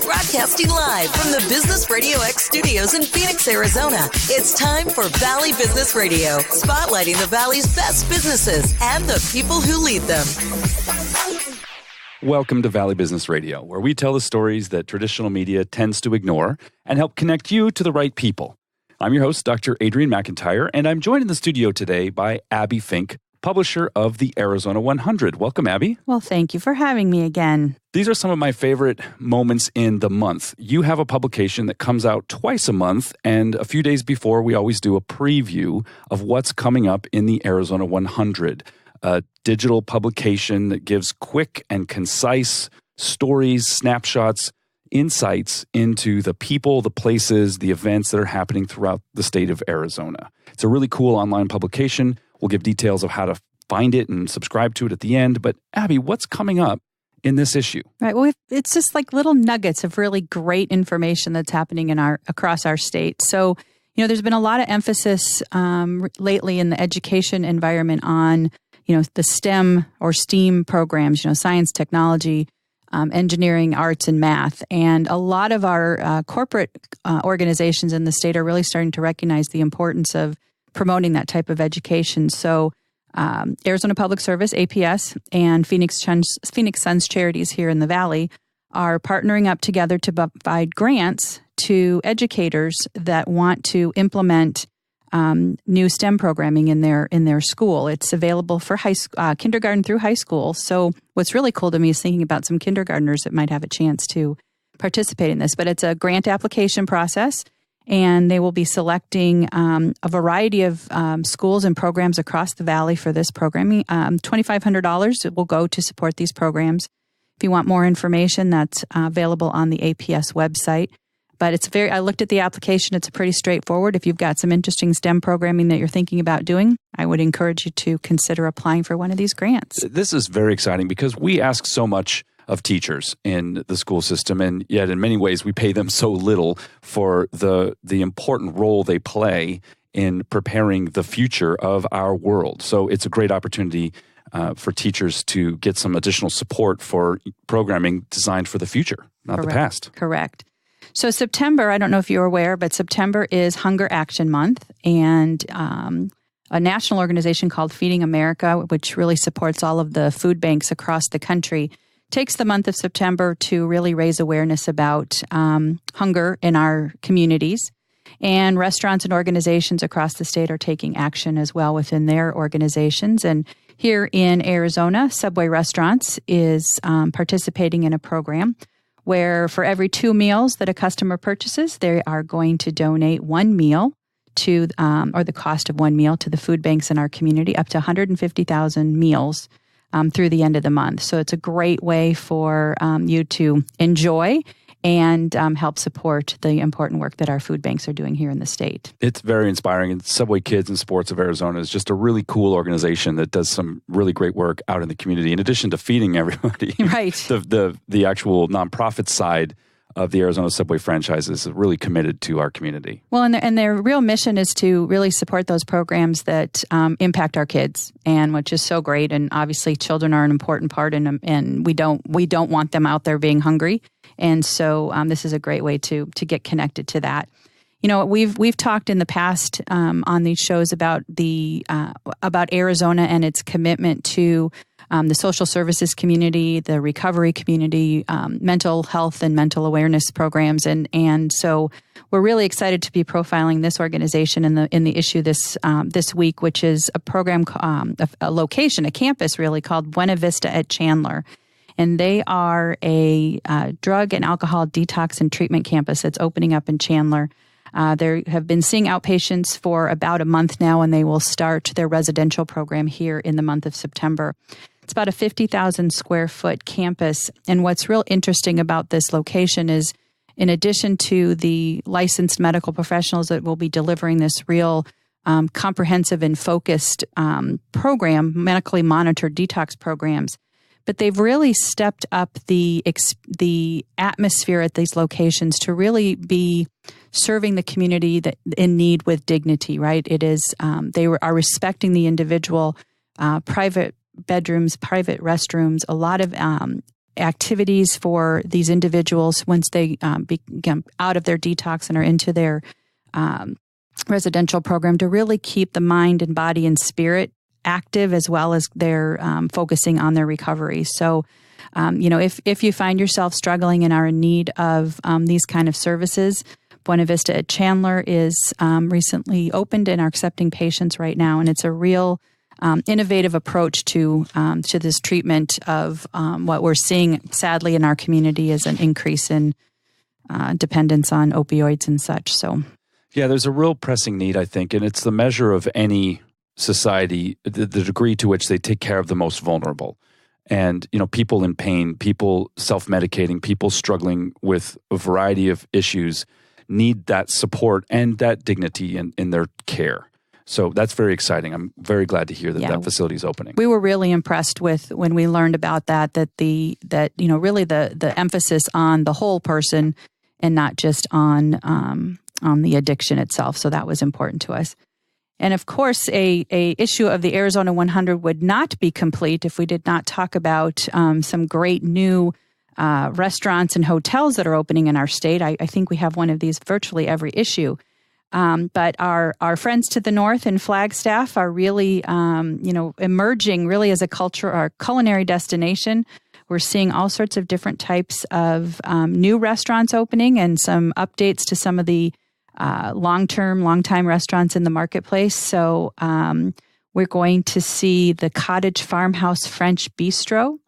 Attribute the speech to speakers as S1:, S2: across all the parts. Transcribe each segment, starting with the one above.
S1: Broadcasting live from the Business Radio X studios in Phoenix, Arizona. It's time for Valley Business Radio, spotlighting the Valley's best businesses and the people who lead them.
S2: Welcome to Valley Business Radio, where we tell the stories that traditional media tends to ignore and help connect you to the right people. I'm your host, Dr. Adrian McIntyre, and I'm joined in the studio today by Abby Fink, publisher of the Arizona 100. Welcome, Abby.
S3: Well, thank you for having me again.
S2: These are some of my favorite moments in the month. You have a publication that comes out twice a month, and a few days before, we always do a preview of what's coming up in the Arizona 100, a digital publication that gives quick and concise stories, snapshots, insights into the people, the places, the events that are happening throughout the state of Arizona. It's a really cool online publication. We'll give details of how to find it and subscribe to it at the end. But Abby, what's coming up in this issue?
S3: Right. Well, it's just like little nuggets of really great information that's happening across our state. So, there's been a lot of emphasis lately in the education environment on, the STEM or STEAM programs, science, technology, engineering, arts, and math. And a lot of our corporate organizations in the state are really starting to recognize the importance of promoting that type of education. So Arizona Public Service, APS, and Phoenix Suns Charities here in the Valley are partnering up together to provide grants to educators that want to implement new STEM programming in their school. It's available for kindergarten through high school. So what's really cool to me is thinking about some kindergartners that might have a chance to participate in this. But it's a grant application process, and they will be selecting a variety of schools and programs across the Valley for this programming. $2,500 will go to support these programs. If you want more information, that's available on the APS website. But I looked at the application. It's pretty straightforward. If you've got some interesting STEM programming that you're thinking about doing, I would encourage you to consider applying for one of these grants.
S2: This is very exciting because we ask so much of teachers in the school system, and yet in many ways we pay them so little for the important role they play in preparing the future of our world. So it's a great opportunity for teachers to get some additional support for programming designed for the future, not the past.
S3: Correct. So September, I don't know if you're aware, but September is Hunger Action Month, and a national organization called Feeding America, which really supports all of the food banks across the country, takes the month of September to really raise awareness about hunger in our communities. And restaurants and organizations across the state are taking action as well within their organizations. And here in Arizona, Subway Restaurants is participating in a program where for every 2 meals that a customer purchases, they are going to donate 1 meal to, or the cost of 1 meal to the food banks in our community, up to 150,000 meals through the end of the month. So it's a great way for you to enjoy and help support the important work that our food banks are doing here in the state. It's
S2: very inspiring. And Subway Kids and Sports of Arizona is just a really cool organization that does some really great work out in the community. In addition to feeding everybody,
S3: right?
S2: The actual nonprofit side of the Arizona Subway franchise is really committed to our community.
S3: Well, and their real mission is to really support those programs that impact our kids, and which is so great. And obviously, children are an important part, and we don't want them out there being hungry. And so this is a great way to get connected to that. We've talked in the past on these shows about about Arizona and its commitment to the social services community, the recovery community, mental health and mental awareness programs, and so we're really excited to be profiling this organization in the issue this week, which is a program, a campus really called Buena Vista at Chandler. And they are a drug and alcohol detox and treatment campus that's opening up in Chandler. They have been seeing outpatients for about a month now, and they will start their residential program here in the month of September. It's about a 50,000 square foot campus. And what's real interesting about this location is, in addition to the licensed medical professionals that will be delivering this real comprehensive and focused program, medically monitored detox programs, but they've really stepped up the atmosphere at these locations to really be serving the community that in need with dignity, right? It is they are respecting the individual, private bedrooms, private restrooms, a lot of activities for these individuals once they become out of their detox and are into their residential program to really keep the mind and body and spirit active, as well as they're focusing on their recovery. So, if you find yourself struggling and are in need of these kind of services, Buena Vista at Chandler is recently opened and are accepting patients right now. And it's a real innovative approach to this treatment of what we're seeing, sadly, in our community is an increase in dependence on opioids and such. So,
S2: yeah, there's a real pressing need, I think, and it's the measure of any society, the degree to which they take care of the most vulnerable. And, people in pain, people self-medicating, people struggling with a variety of issues need that support and that dignity in their care. So that's very exciting. I'm very glad to hear that that facility is opening.
S3: We were really impressed with when we learned about that really the emphasis on the whole person and not just on the addiction itself. So that was important to us. And of course, a issue of the Arizona 100 would not be complete if we did not talk about some great new restaurants and hotels that are opening in our state. I think we have one of these virtually every issue. But our friends to the north in Flagstaff are really, emerging really as a culinary destination. We're seeing all sorts of different types of new restaurants opening and some updates to some of the long-time restaurants in the marketplace. So we're going to see the Cottage Farmhouse French Bistro.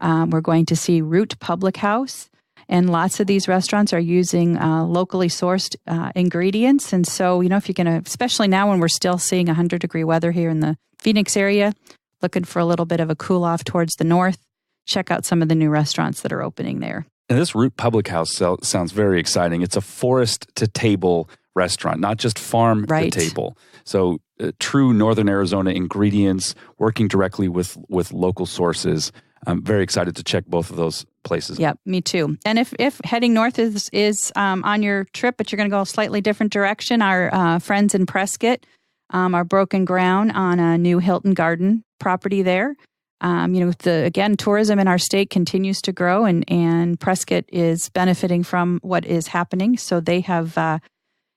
S3: We're going to see Root Public House. And lots of these restaurants are using locally sourced ingredients. And so, if you're going to, especially now when we're still seeing 100-degree weather here in the Phoenix area, looking for a little bit of a cool off towards the north, check out some of the new restaurants that are opening there.
S2: And this Root Public House sounds very exciting. It's a forest-to-table restaurant, not just farm-to-table. So true Northern Arizona ingredients, working directly with local sources. I'm very excited to check both of those places.
S3: Yep, me too. And if heading north is on your trip, but you're going to go a slightly different direction, our friends in Prescott are broken ground on a new Hilton Garden property there. Tourism in our state continues to grow, and Prescott is benefiting from what is happening. So they have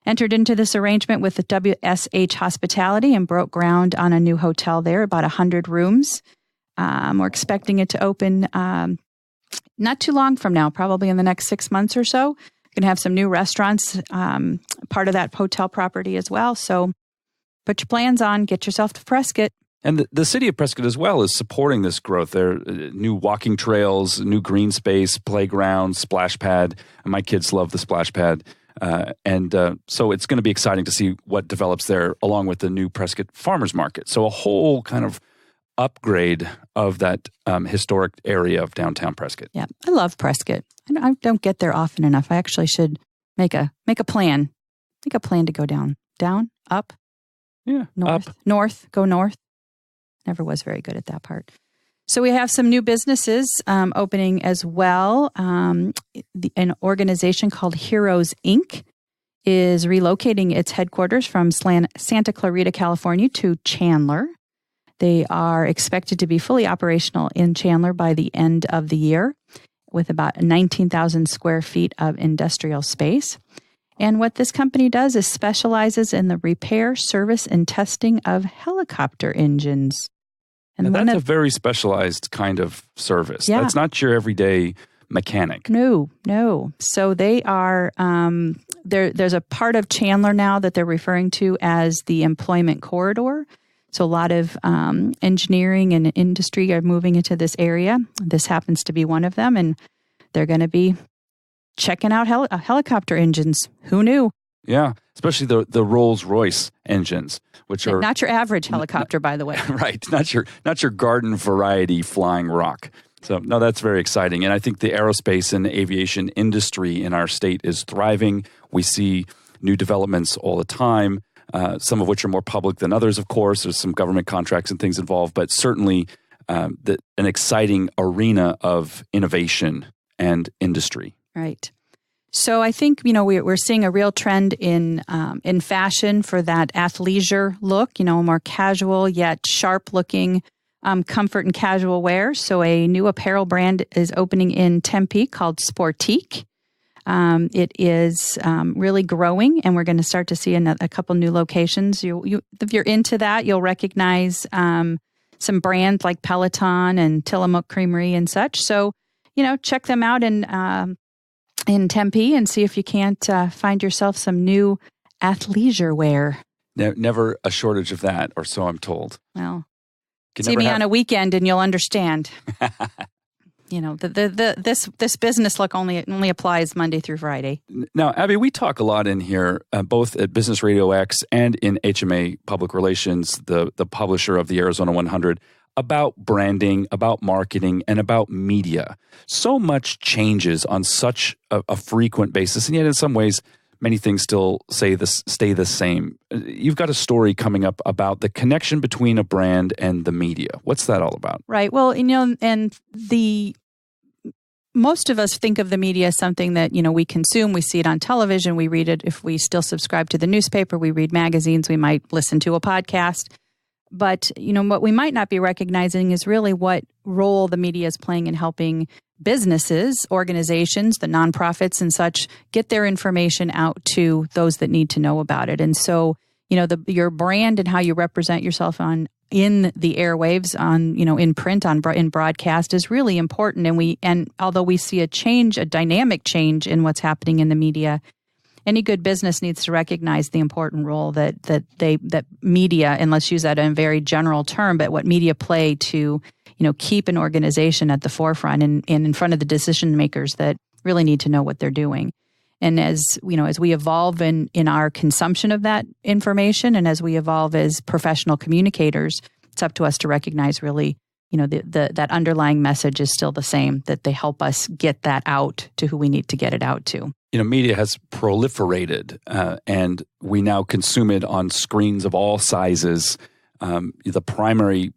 S3: entered into this arrangement with the WSH Hospitality and broke ground on a new hotel there, about 100 rooms. We're expecting it to open not too long from now, probably in the next 6 months or so. We're going to have some new restaurants, part of that hotel property as well. So put your plans on, get yourself to Prescott.
S2: And the city of Prescott as well is supporting this growth. There are new walking trails, new green space, playground, splash pad. And my kids love the splash pad. So it's going to be exciting to see what develops there along with the new Prescott Farmers Market. So a whole kind of upgrade of that historic area of downtown Prescott.
S3: Yeah, I love Prescott. I don't get there often enough. I actually should make a plan. Make a plan to go down, up, north, go north. Never was very good at that part. So we have some new businesses opening as well. An organization called Heroes Inc. is relocating its headquarters from Santa Clarita, California to Chandler. They are expected to be fully operational in Chandler by the end of the year with about 19,000 square feet of industrial space. And what this company does is specializes in the repair, service, and testing of helicopter engines.
S2: And that's a very specialized kind of service.
S3: Yeah.
S2: That's not your everyday mechanic.
S3: No. So they are, there's a part of Chandler now that they're referring to as the employment corridor. So a lot of engineering and industry are moving into this area. This happens to be one of them, and they're going to be checking out helicopter engines. Who knew?
S2: Yeah, especially the Rolls-Royce engines, which are
S3: not your average helicopter, by the way.
S2: Right, not your garden variety flying rock. So no, that's very exciting, and I think the aerospace and aviation industry in our state is thriving. We see new developments all the time. Some of which are more public than others, of course. There's some government contracts and things involved, but certainly an exciting arena of innovation and industry.
S3: Right. So I think, we're seeing a real trend in fashion for that athleisure look, more casual yet sharp looking comfort and casual wear. So a new apparel brand is opening in Tempe called Sportique. It is really growing, and we're going to start to see a couple new locations. If you're into that, you'll recognize some brands like Peloton and Tillamook Creamery and such. So, check them out in Tempe and see if you can't find yourself some new athleisure wear.
S2: Never a shortage of that, or so I'm told.
S3: Well, see me on a weekend and you'll understand. This business look only applies Monday through Friday.
S2: Now, Abby, we talk a lot in here, both at Business Radio X and in HMA Public Relations, the publisher of the Arizona 100, about branding, about marketing, and about media. So much changes on such a frequent basis, and yet in some ways, many things still stay the same. You've got a story coming up about the connection between a brand and the media. What's that all about?
S3: Right. Well, and most of us think of the media as something that, we consume. We see it on television. We read it. If we still subscribe to the newspaper, we read magazines. We might listen to a podcast. But, what we might not be recognizing is really what role the media is playing in helping businesses, organizations, the nonprofits and such get their information out to those that need to know about it. And so, your brand and how you represent yourself in the airwaves, in print, in broadcast is really important. And although we see a dynamic change in what's happening in the media, any good business needs to recognize the important role that media, and let's use that in a very general term, but what media play to, keep an organization at the forefront and in front of the decision makers that really need to know what they're doing. And as we evolve in our consumption of that information, and as we evolve as professional communicators, it's up to us to recognize really, that underlying message is still the same, that they help us get that out to who we need to get it out to.
S2: Media has proliferated, and we now consume it on screens of all sizes. The primary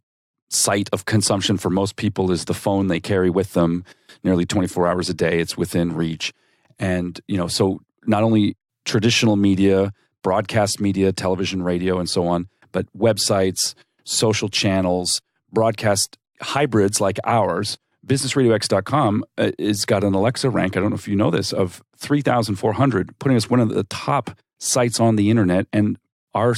S2: site of consumption for most people is the phone they carry with them nearly 24 hours a day. It's within reach. And, so not only traditional media, broadcast media, television, radio, and so on, but websites, social channels, broadcast hybrids like ours. BusinessRadioX.com has got an Alexa rank, I don't know if you know this, of 3,400, putting us one of the top sites on the internet. And our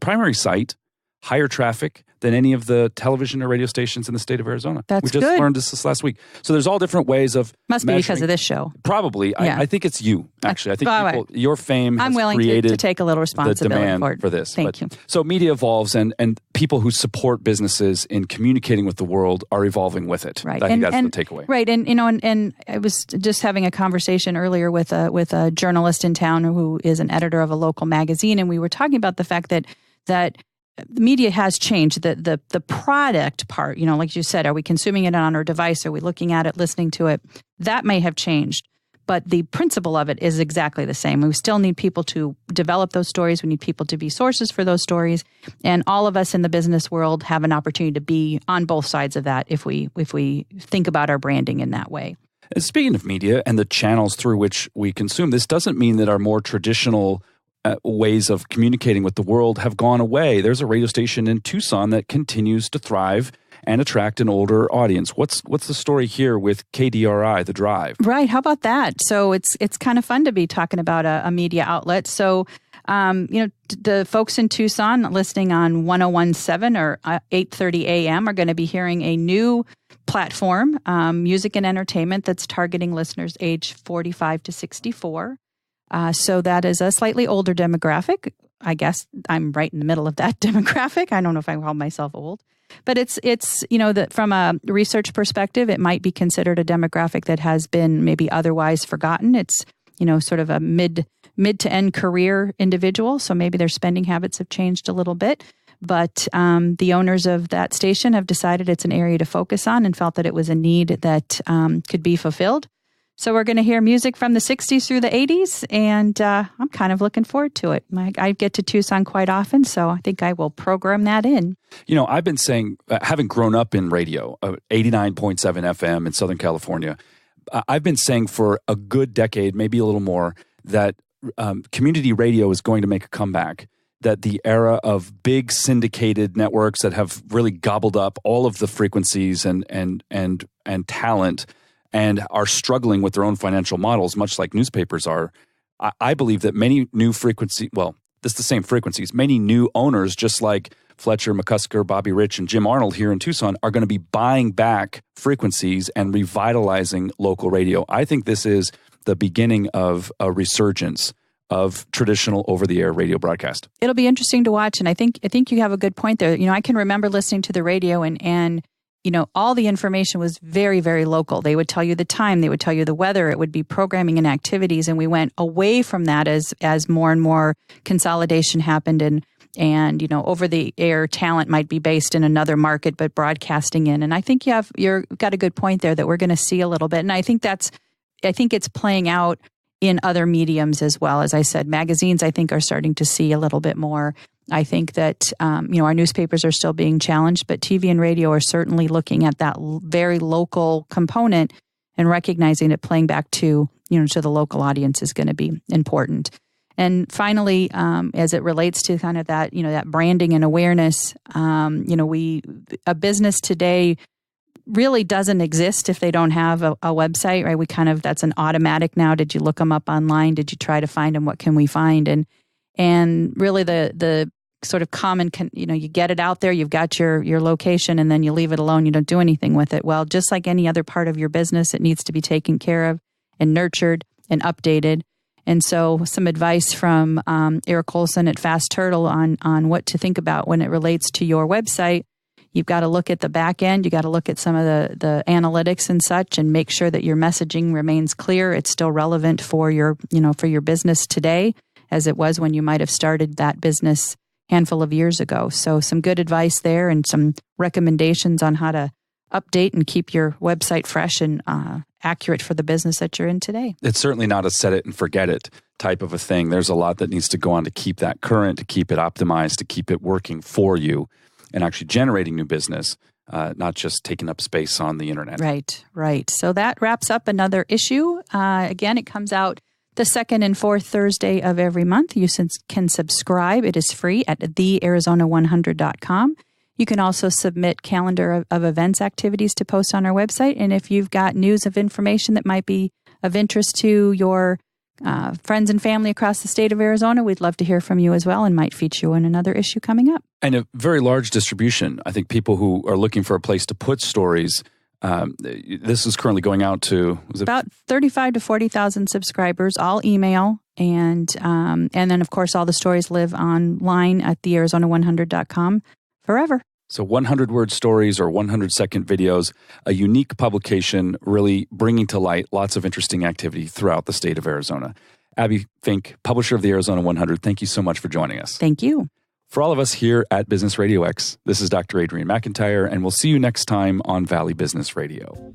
S2: primary site, higher traffic than any of the television or radio stations in the state of Arizona.
S3: That's
S2: good. We just learned this last week. So there's all different ways of
S3: Must
S2: measuring.
S3: Be because of this show.
S2: Probably. Yeah. I think it's you, actually. I think your fame
S3: I'm
S2: has
S3: willing
S2: created
S3: to take a little responsibility
S2: the demand for this.
S3: Thank you.
S2: So media evolves, and people who support businesses in communicating with the world are evolving with it.
S3: Right.
S2: I think that's the takeaway.
S3: Right. And I was just having a conversation earlier with a journalist in town who is an editor of a local magazine, and we were talking about the fact that the media has changed. The product part, like you said, are we consuming it on our device? Are we looking at it, listening to it? That may have changed, but the principle of it is exactly the same. We still need people to develop those stories. We need people to be sources for those stories. And all of us in the business world have an opportunity to be on both sides of that if we think about our branding in that way.
S2: And speaking of media and the channels through which we consume, this doesn't mean that our more traditional ways of communicating with the world have gone away. There's a radio station in Tucson that continues to thrive and attract an older audience. What's the story here with KDRI, The Drive? Right. How about that? So it's kind of fun to be talking about a media outlet. So, the folks in Tucson listening on 101.7 or 8:30 a.m. are going to be hearing a new platform, music and entertainment, that's targeting listeners age 45 to 64. So that is a slightly older demographic. I guess I'm right in the middle of that demographic. I don't know if I call myself old, but it's that from a research perspective, it might be considered a demographic that has been maybe otherwise forgotten. It's sort of a mid to end career individual, so maybe their spending habits have changed a little bit. But the owners of that station have decided it's an area to focus on and felt that it was a need that could be fulfilled. So we're going to hear music from the 60s through the 80s, and I'm kind of looking forward to it. I get to Tucson quite often, so I think I will program that in. I've been saying, having grown up in radio, 89.7 FM in Southern California, I've been saying for a good decade, maybe a little more, that community radio is going to make a comeback. that the era of big syndicated networks that have really gobbled up all of the frequencies and talent and are struggling with their own financial models, much like newspapers are, I believe that many new it's the same frequencies, many new owners, just like Fletcher, McCusker, Bobby Rich, and Jim Arnold here in Tucson, are going to be buying back frequencies and revitalizing local radio. I think this is the beginning of a resurgence of traditional over-the-air radio broadcast.
S3: It'll be interesting to watch, and I think you have a good point there. I can remember listening to the radio and all the information was very, very local. They would tell you the time, they would tell you the weather, it would be programming and activities, and we went away from that as more and more consolidation happened and over-the-air talent might be based in another market, but broadcasting in. And I think you've got a good point there that we're going to see a little bit, and I think it's playing out in other mediums as well. As I said, magazines, I think, are starting to see a little bit more. I think that, our newspapers are still being challenged, but TV and radio are certainly looking at that very local component and recognizing that playing back to the local audience is going to be important. And finally, as it relates to kind of that, that branding and awareness, a business today really doesn't exist if they don't have a website, right? That's an automatic now. Did you look them up online? Did you try to find them? What can we find? And really the sort of common, you get it out there, you've got your location, and then you leave it alone. You don't do anything with it. Well, just like any other part of your business, it needs to be taken care of and nurtured and updated. And so some advice from Eric Olson at Fast Turtle on what to think about when it relates to your website. You've got to look at the back end. You got to look at some of the analytics and such, and make sure that your messaging remains clear. It's still relevant for your business today, as it was when you might have started that business a handful of years ago. So some good advice there, and some recommendations on how to update and keep your website fresh and accurate for the business that you're in today.
S2: It's certainly not a set it and forget it type of a thing. There's a lot that needs to go on to keep that current, to keep it optimized, to keep it working for you, and actually generating new business, not just taking up space on the internet.
S3: Right. So that wraps up another issue. Again, it comes out the second and fourth Thursday of every month. You can subscribe. It is free at thearizona100.com. You can also submit calendar of events activities to post on our website. And if you've got news of information that might be of interest to your friends and family across the state of Arizona, we'd love to hear from you as well, and might feature you in another issue coming up.
S2: And a very large distribution. I think people who are looking for a place to put stories, this is currently going out to
S3: about 35 to 40,000 subscribers, all email. And then, of course, all the stories live online at thearizona100.com forever.
S2: So 100-word stories or 100-second videos, a unique publication really bringing to light lots of interesting activity throughout the state of Arizona. Abby Fink, publisher of the Arizona 100, thank you so much for joining us.
S3: Thank you.
S2: For all of us here at Business Radio X, this is Dr. Adrian McIntyre, and we'll see you next time on Valley Business Radio.